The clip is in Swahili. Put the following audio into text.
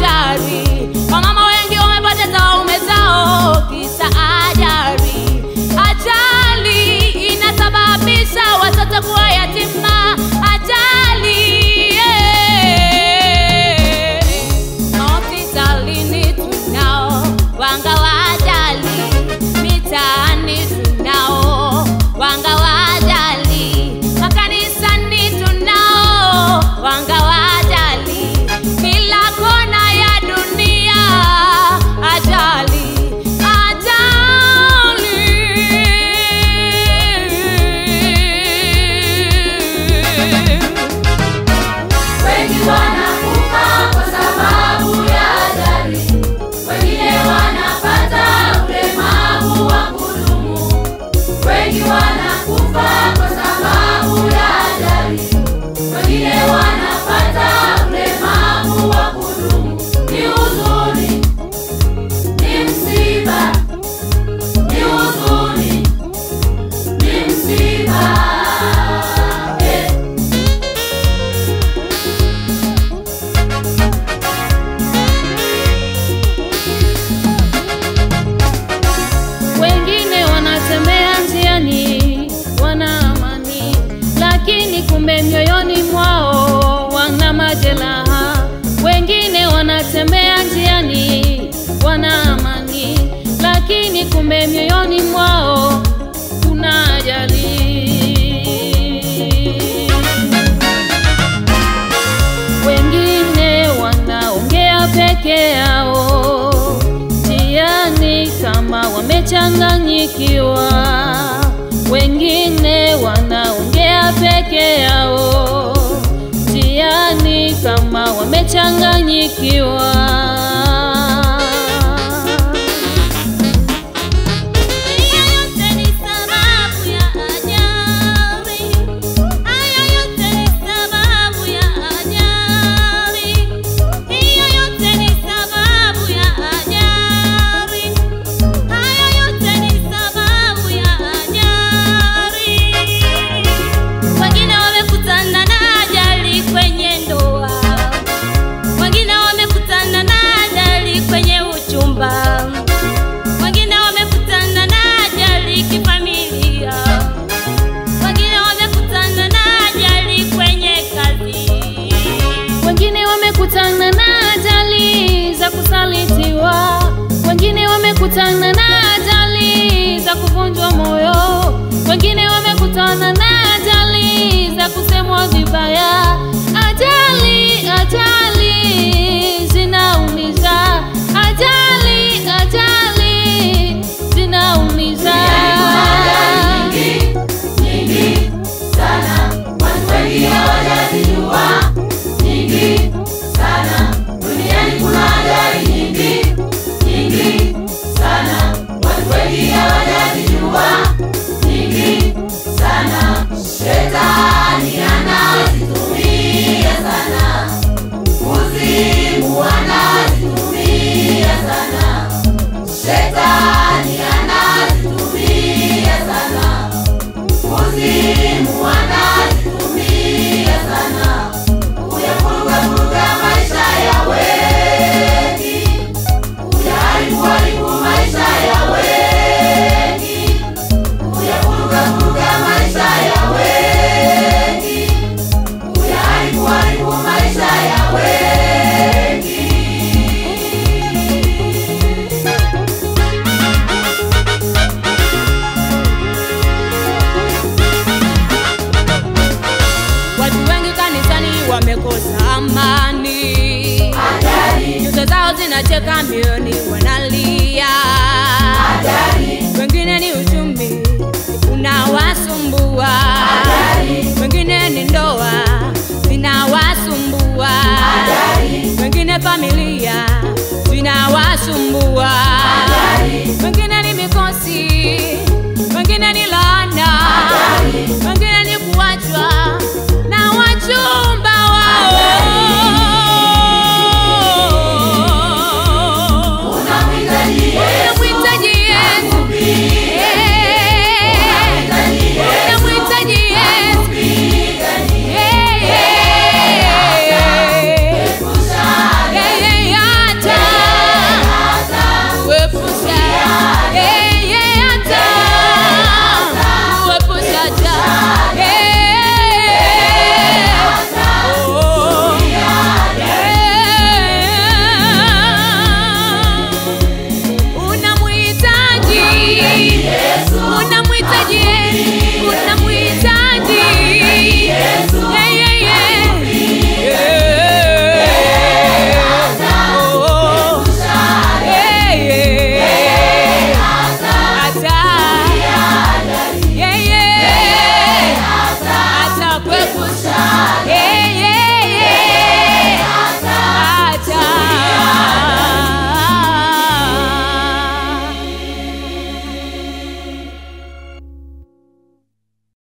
ajali. Wamama wengi wamepoteza waume zao kisa ajali. Ajali inasababisha watoto kuwa yatima. Ajali hospitalini tunao wanga wa ajali, mitaani tunao wanga wa ajali, makanisani tunao wanga wa ajali, kila kona ya dunia ajali. Wengi wanakufa kwa sababu ya ajali, wengine wanapata ulemavu wa kudumu. Wengi wanakufa kwa sababu ya ajali, wengine wanapata ulemavu wa kudumu. Ni huzuni, ni msiba, ni huzuni, ni msiba. Wengine wanatembea njiani wana amani, lakini kumbe mioyoni mwao wana majeraha. Wengine wanatembea njiani wana amani, lakini kumbe mioyoni mwao kuna ajali. Wengine wanaongea peke yao njiani kama wamechanganyikiwa. Wengine wanaongea peke yao njiani kama wamechanganyikiwa. Wamekutana na ajali za kusalitiwa, wengine wamekutana na ajali za kuvunjwa moyo, wengine wamekutana na ajali za kusemwa vibaya. Ajali, ajali zinaumiza, ajali, ajali zinaumiza. Nyingi sana, watu wengi hawajazijua. Nyingi sana, duniani kuna ajali nyingi, nyingi sana, watu wengi hawajazijua. Nyingi sana, shetani anazitumia sana, kuzimu anazitumia sana, shetani anazitumia sana, kuzimu anazitumia sana. Kuyavuruga maisha ya wengi, kuyaharibu maisha ya wengi, kuyavuruga maisha ya wengi, kuyaharibu maisha ya wengi. Watu wengi kanisani wamekosa amani, Ajali, nyuso zao zinacheka mioyo